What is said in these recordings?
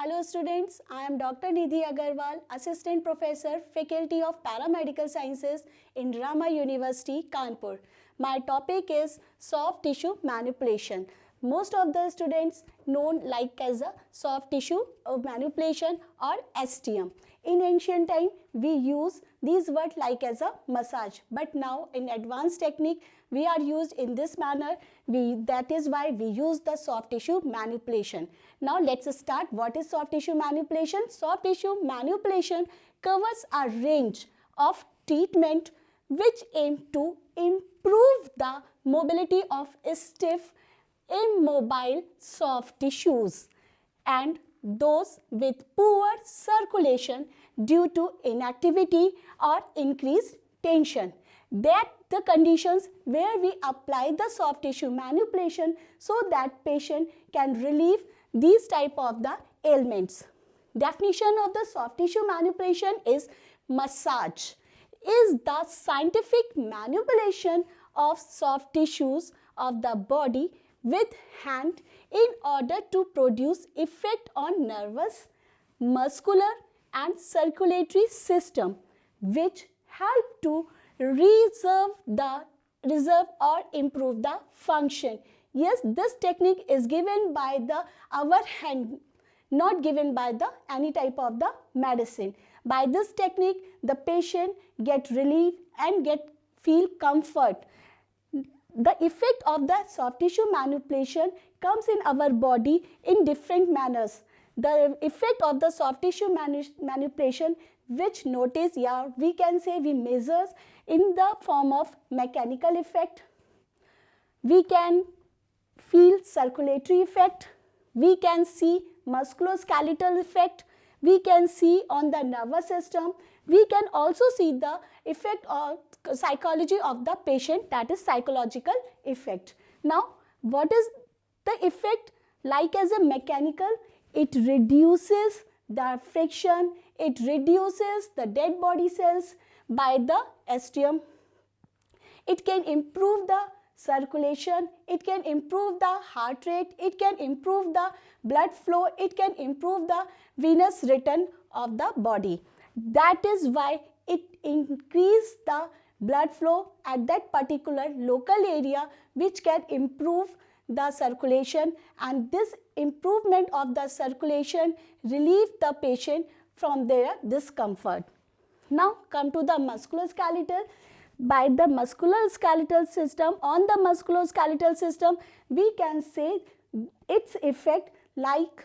Hello students, I am Dr. Nidhi Agarwal, Assistant Professor, Faculty of Paramedical Sciences in Rama University, Kanpur. My topic is soft tissue manipulation. Most of the students known like as a soft tissue manipulation or STM. In ancient time, we use these words like as a massage, but now in advanced technique, we are used in this manner. That is why we use the soft tissue manipulation. Now let's start. What is soft tissue manipulation? Soft tissue manipulation covers a range of treatment which aim to improve the mobility of stiff, immobile soft tissues and those with poor circulation due to inactivity or increased tension. That the conditions where we apply the soft tissue manipulation so that patient can relieve these type of the ailments. Definition of the soft tissue manipulation is massage is the scientific manipulation of soft tissues of the body with hand in order to produce effect on nervous, muscular and circulatory system which help to reserve or improve the function. Yes, this technique is given by our hand, not given by any type of the medicine. By this technique, the patient get relief and feel comfort. The effect of the soft tissue manipulation comes in our body in different manners. The effect of the soft tissue manipulation which notice, we can say we measures in the form of mechanical effect. We can feel circulatory effect. We can see musculoskeletal effect. We can see on the nervous system. We can also see the effect of psychology of the patient, that is psychological effect. Now, what is the effect like as a mechanical? It reduces the friction, it reduces the dead body cells by the STM. It can improve the circulation, it can improve the heart rate, it can improve the blood flow, it can improve the venous return of the body. That is why it increases the blood flow at that particular local area which can improve the circulation, and this improvement of the circulation relieve the patient from their discomfort. Now come to the musculoskeletal. By the musculoskeletal system, on the musculoskeletal system, we can say its effect like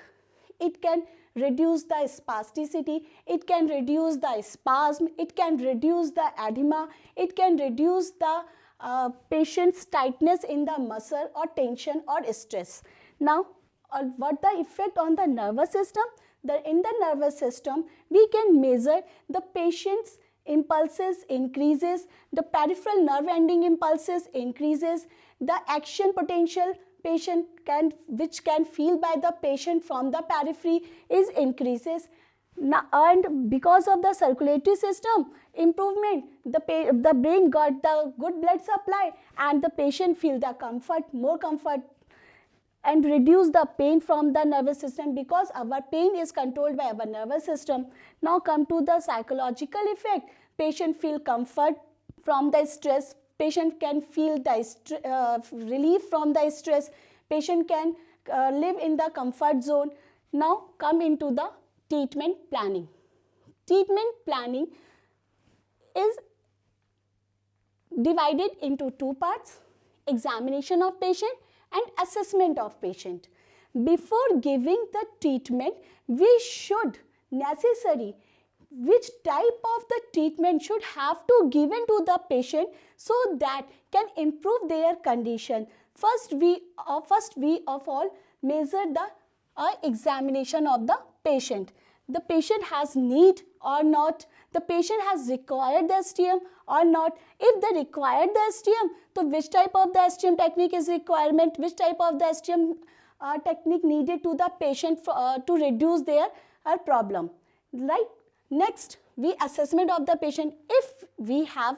it can reduce the spasticity, it can reduce the spasm, it can reduce the edema, it can reduce the patient's tightness in the muscle or tension or stress. Now, what the effect on the nervous system? In the nervous system, we can measure the patient's impulses increases, the peripheral nerve ending impulses increases, the action potential patient which can feel by the patient from the periphery is increases. Now, and because of the circulatory system improvement, the brain got the good blood supply and the patient feel the comfort, more comfort, and reduce the pain from the nervous system because our pain is controlled by our nervous system. Now come to the psychological effect. Patient feel comfort from the stress, patient can feel the relief from the stress, patient can live in the comfort zone. Now come into the treatment planning. Treatment planning is divided into two parts: examination of patient and assessment of patient. Before giving the treatment, we should necessary which type of the treatment should have to given to the patient so that can improve their condition. First we of all measure the examination of the patient. The patient has need or not, the patient has required the STM or not. If they required the STM, so which type of the STM technique is requirement, which type of the STM technique needed to the patient to reduce their problem, right? Next, we assessment of the patient. If we have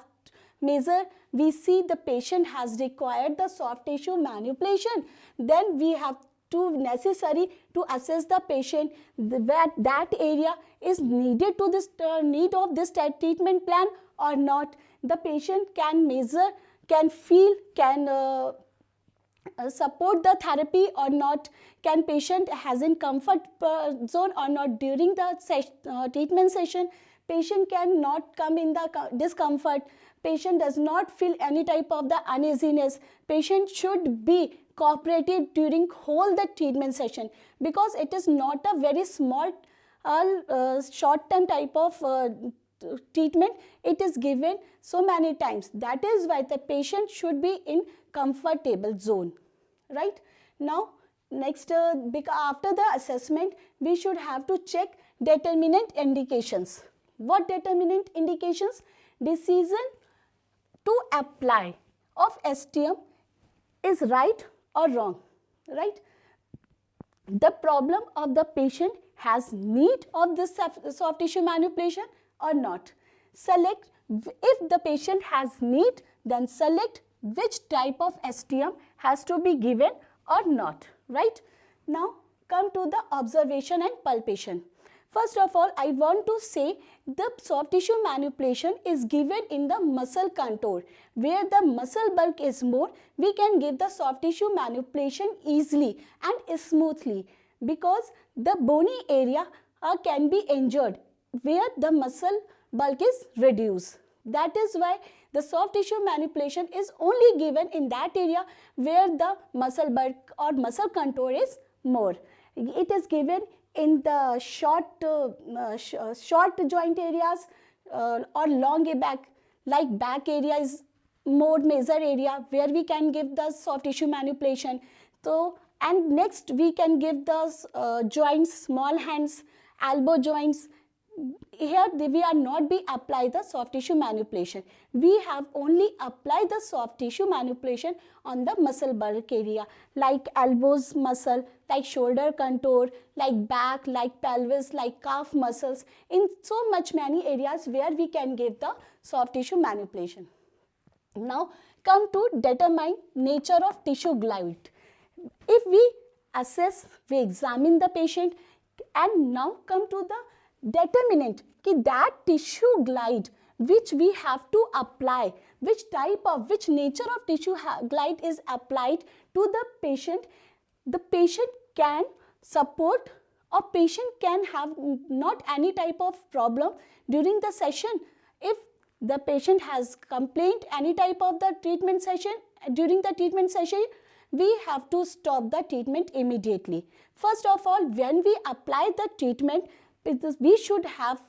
measure, we see the patient has required the soft tissue manipulation, then we have to necessary to assess the patient that area is needed to this need of this treatment plan or not. The patient can measure, can feel, can support the therapy or not. Can patient has in comfort zone or not during the treatment session. Patient cannot come in the discomfort. Patient does not feel any type of the uneasiness. Patient should be cooperative during whole the treatment session, because it is not a very small short term type of treatment. It is given so many times. That is why the patient should be in comfortable zone, right? Now next, after the assessment, we should have to check determinant indications. What determinant indications? Decision to apply of STM is right or wrong, right? The problem of the patient has need of this soft tissue manipulation or not. Select, if the patient has need, then select which type of STM has to be given or not, right? Now come to the observation and palpation. First of all, I want to say the soft tissue manipulation is given in the muscle contour. Where the muscle bulk is more, we can give the soft tissue manipulation easily and smoothly, because the bony area can be injured where the muscle bulk is reduced. That is why the soft tissue manipulation is only given in that area where the muscle bulk or muscle contour is more. It is given in the short joint areas or long back, like back area is more major area where we can give the soft tissue manipulation. So, and next we can give the joints, small hands, elbow joints. Here we are not be apply the soft tissue manipulation. We have only applied the soft tissue manipulation on the muscle bulk area, like elbows muscle, like shoulder contour, like back, like pelvis, like calf muscles, in so much many areas where we can give the soft tissue manipulation. Now come to determine nature of tissue glide. If we assess, we examine the patient, and now come to the determinant ki that tissue glide which we have to apply, which type of, which nature of tissue glide is applied to the patient can support, or patient can have not any type of problem during the session. If the patient has complained any type of the treatment session, during the treatment session, we have to stop the treatment immediately. First of all, when we apply the treatment, we should have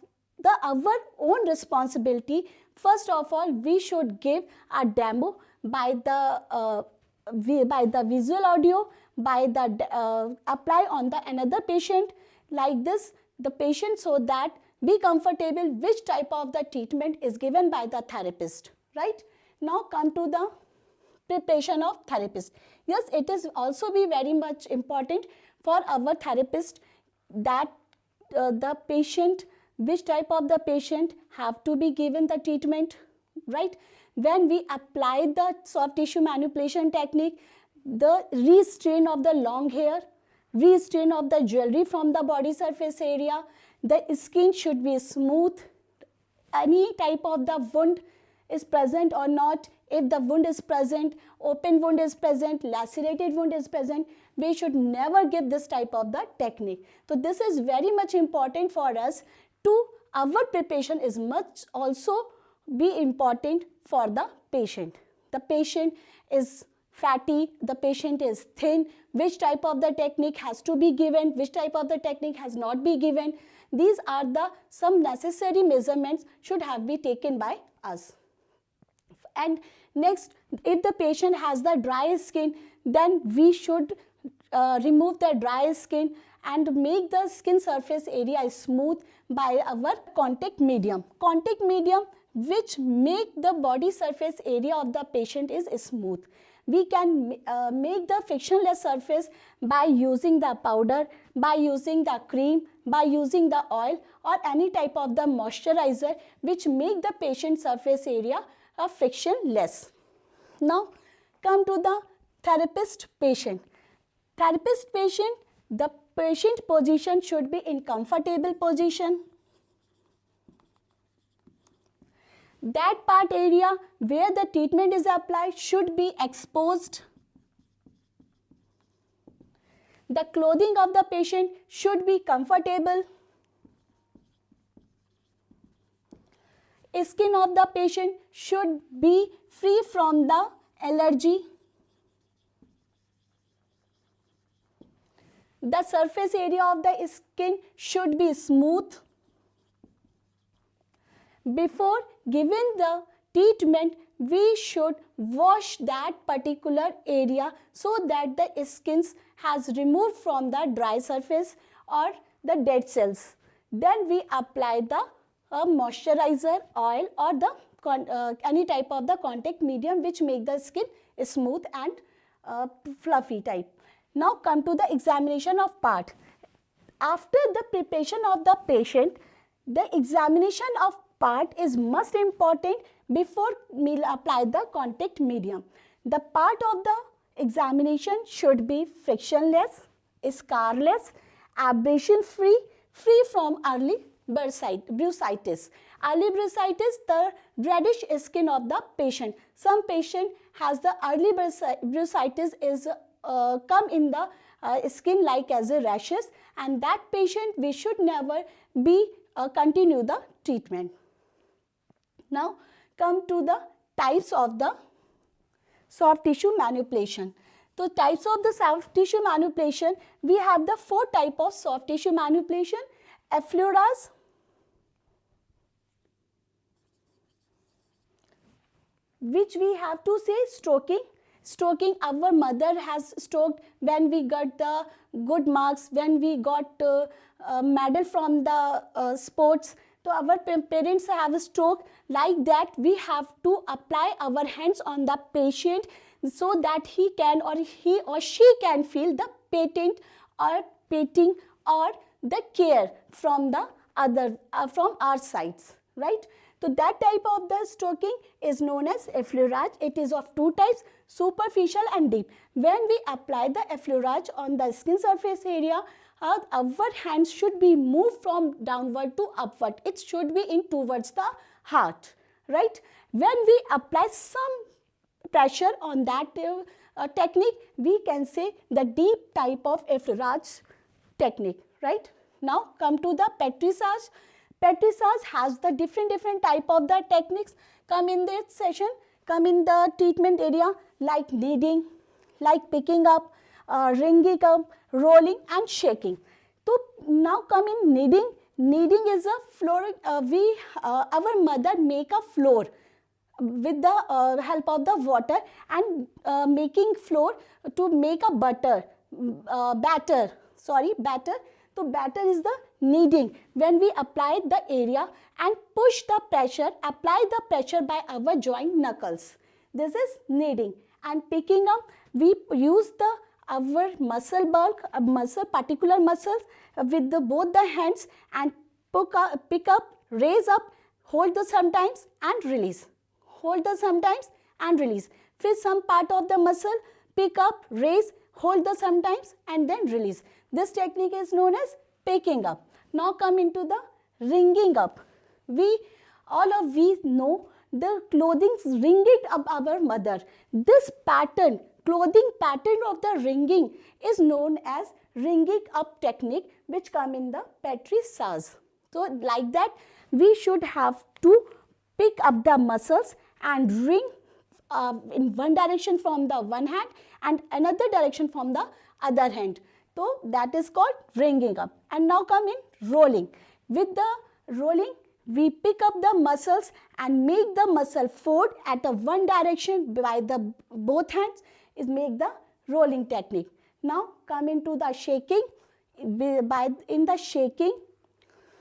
our own responsibility. First of all, we should give a demo by the visual audio, by the apply on the another patient like this, the patient, so that be comfortable which type of the treatment is given by the therapist, right? Now come to the preparation of therapist. Yes, it is also be very much important for our therapist that the patient, which type of the patient have to be given the treatment, right? When we apply the soft tissue manipulation technique, the restrain of the long hair, restrain of the jewelry from the body surface area, the skin should be smooth, any type of the wound is present or not. If the wound is present, open wound is present, lacerated wound is present, we should never give this type of the technique. So this is very much important for us to, our preparation is much also be important for the patient. The patient is fatty, the patient is thin, which type of the technique has to be given, which type of the technique has not be given. These are the some necessary measurements should have been taken by us. And next, if the patient has the dry skin, then we should remove the dry skin and make the skin surface area smooth by our contact medium. Contact medium which make the body surface area of the patient is smooth. We can make the frictionless surface by using the powder, by using the cream, by using the oil or any type of the moisturizer which make the patient surface area frictionless. Now come to the therapist patient. Therapist patient, the patient position should be in comfortable position. That part area where the treatment is applied should be exposed. The clothing of the patient should be comfortable. Skin of the patient should be free from the allergy. The surface area of the skin should be smooth. Before giving the treatment, we should wash that particular area so that the skin has removed from the dry surface or the dead cells. Then we apply the moisturizer oil or the any type of the contact medium which make the skin smooth and fluffy type. Now come to the examination of part. After the preparation of the patient, the examination of part is most important before we apply the contact medium. The part of the examination should be frictionless, scarless, abrasion free, free from early bursitis. Early bursitis, the reddish skin of the patient. Some patient has the early bursitis is come in the skin like as a rashes, and that patient we should never be continue the treatment. Now come to the types of the soft tissue manipulation. So types of the soft tissue manipulation, we have the 4 types of soft tissue manipulation. Effleurage, which we have to say stroking. Stroking, our mother has stroked when we got the good marks, when we got medal from the sports. So our parents have a stroke. Like that, we have to apply our hands on the patient so that he or she can feel the patent or petting or the care from the other from our sides, right? So that type of the stroking is known as effleurage. It is of 2 types, superficial and deep. When we apply the effleurage on the skin surface area, our hands should be moved from downward to upward. It should be in towards the heart, right? When we apply some pressure on that technique, we can say the deep type of effleurage technique, right? Now come to the pétrissage. Pétrissage has the different type of the techniques come in this session, come in the treatment area like kneading, like picking up, ringing up, rolling and shaking. So now come in kneading. Kneading is a floor, our mother make a floor with the help of the water and making flour to make a batter. So batter is the kneading. When we apply the area and push the pressure, apply the pressure by our joint knuckles. This is kneading. And picking up, we use our muscle bulk, particular muscles with both the hands and pick up, raise up, hold the sometimes and release. Hold the sometimes and release. Feel some part of the muscle, pick up, raise, hold the sometimes and then release. This technique is known as picking up. Now come into the ringing up. All of we know the clothing ringing up our mother. This pattern, clothing pattern of the ringing is known as ringing up technique, which come in the pétrissage. So like that, we should have to pick up the muscles and ring in one direction from the one hand and another direction from the other hand. So that is called ringing up. And now come in rolling. With the rolling, we pick up the muscles and make the muscle fold at a one direction by the both hands is make the rolling technique. Now come into the shaking. In the shaking,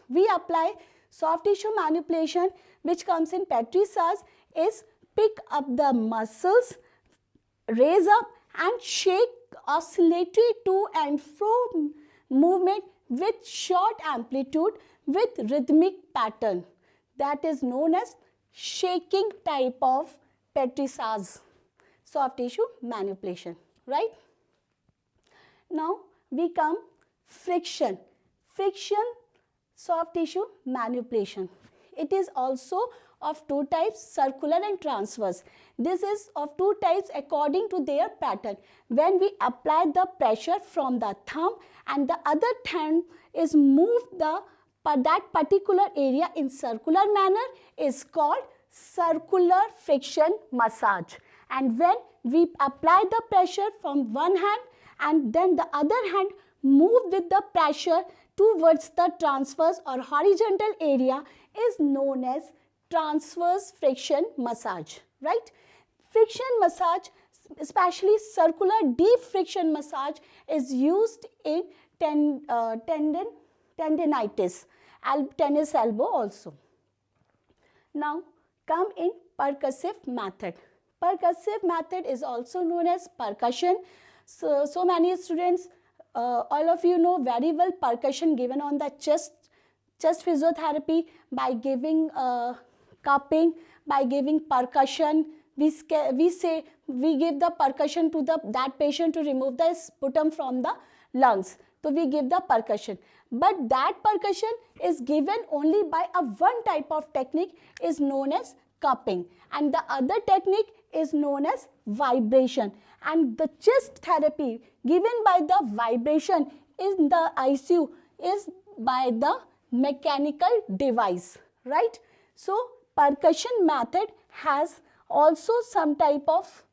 we apply soft tissue manipulation, which comes in pétrissage, is pick up the muscles, raise up and shake oscillatory to and fro movement with short amplitude with rhythmic pattern. That is known as shaking type of pétrissage, soft tissue manipulation, right? Now we come friction. Friction, soft tissue manipulation. It is also of two types, circular and transverse. This is of two types according to their pattern. When we apply the pressure from the thumb and the other hand is moved that particular area in circular manner is called circular friction massage. And when we apply the pressure from one hand and then the other hand move with the pressure towards the transverse or horizontal area is known as transverse friction massage, right? Friction massage, especially circular deep friction massage, is used in tendinitis, tennis elbow also. Now come in percussive method. Percussive method is also known as percussion. So many students, all of you know very well percussion given on the chest physiotherapy by giving cupping, by giving percussion. We give the percussion to that patient to remove the sputum from the lungs. So we give the percussion. But that percussion is given only by a one type of technique is known as cupping, and the other technique is known as vibration. And the chest therapy given by the vibration in the ICU is by the mechanical device, right? So percussion method has also some type of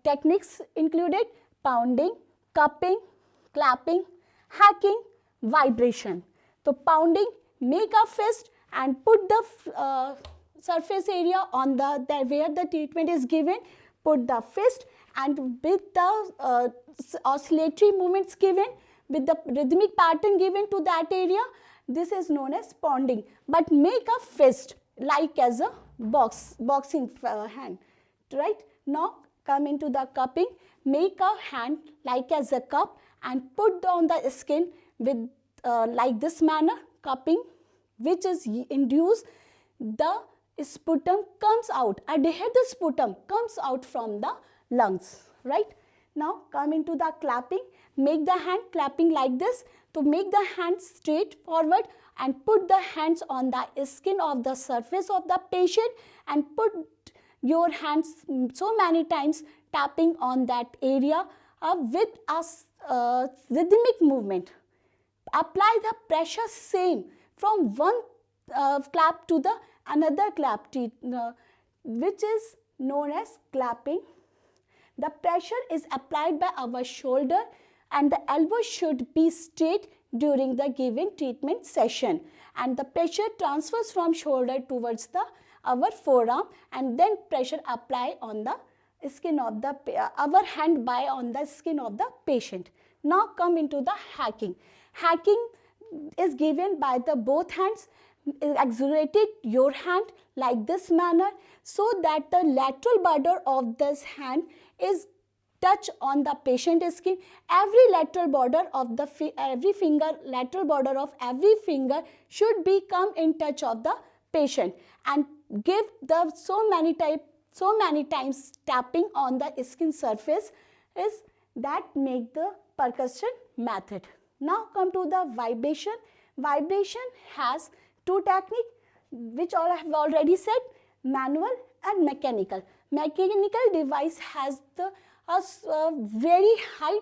techniques included: pounding, cupping, clapping, hacking, vibration. So pounding, make a fist and put the surface area on where the treatment is given, put the fist, and with the oscillatory movements given, with the rhythmic pattern given to that area, this is known as pounding. But make a fist like as a boxing hand, right? Now come into the cupping. Make a hand like as a cup and put on the skin with like this manner, cupping, which is induced the sputum comes out, adhere the sputum comes out from the lungs, right? Now come into the clapping. Make the hand clapping like this. To make the hand straight forward and put the hands on the skin of the surface of the patient and put your hands so many times tapping on that area with a rhythmic movement. Apply the pressure same from one clap to the another clap, which is known as clapping. The pressure is applied by our shoulder and the elbow should be straight during the given treatment session, and the pressure transfers from shoulder towards our forearm, and then pressure apply on the skin of the our hand by on the skin of the patient. Now come into the hacking. Hacking is given by the both hands. Exaggerate your hand like this manner so that the lateral border of this hand is touch on the patient skin. Every lateral border of the lateral border of every finger should be come in touch of the patient, and give the so many times tapping on the skin surface is that make the percussion method. Now come to the vibration. Vibration has two techniques which all I have already said, manual and mechanical. Mechanical device has the very high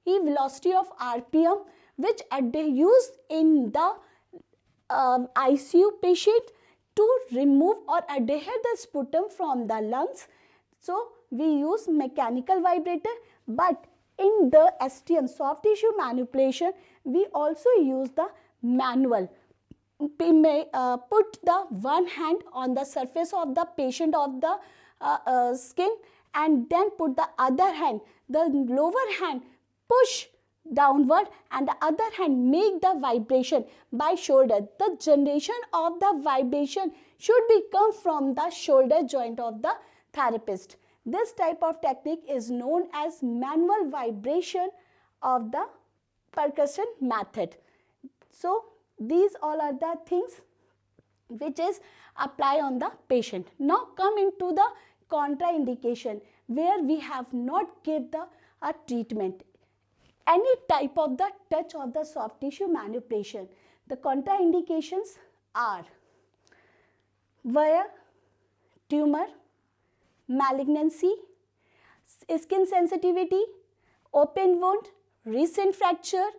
velocity of RPM which used in the ICU patient to remove or adhere the sputum from the lungs. So we use mechanical vibrator, but in the STM, soft tissue manipulation, we also use the manual. We may put the one hand on the surface of the patient of the skin and then put the other hand, the lower hand push downward and the other hand make the vibration by shoulder. The generation of the vibration should be come from the shoulder joint of the therapist. This type of technique is known as manual vibration of the percussion method. So these all are the things which is apply on the patient. Now come into the contraindication where we have not give the treatment. any type of the touch of the soft tissue manipulation. The contraindications are where tumor, malignancy, skin sensitivity, open wound, recent fracture,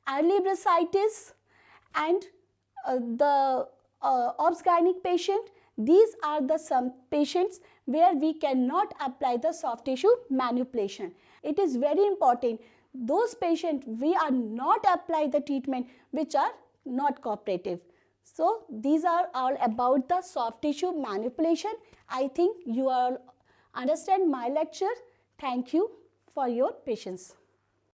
early bursitis, and the obsgynic patient. These are the some patients where we cannot apply the soft tissue manipulation. It is very important. Those patients we are not apply the treatment which are not cooperative. So these are all about the soft tissue manipulation. I think you all understand my lecture. Thank you for your patience.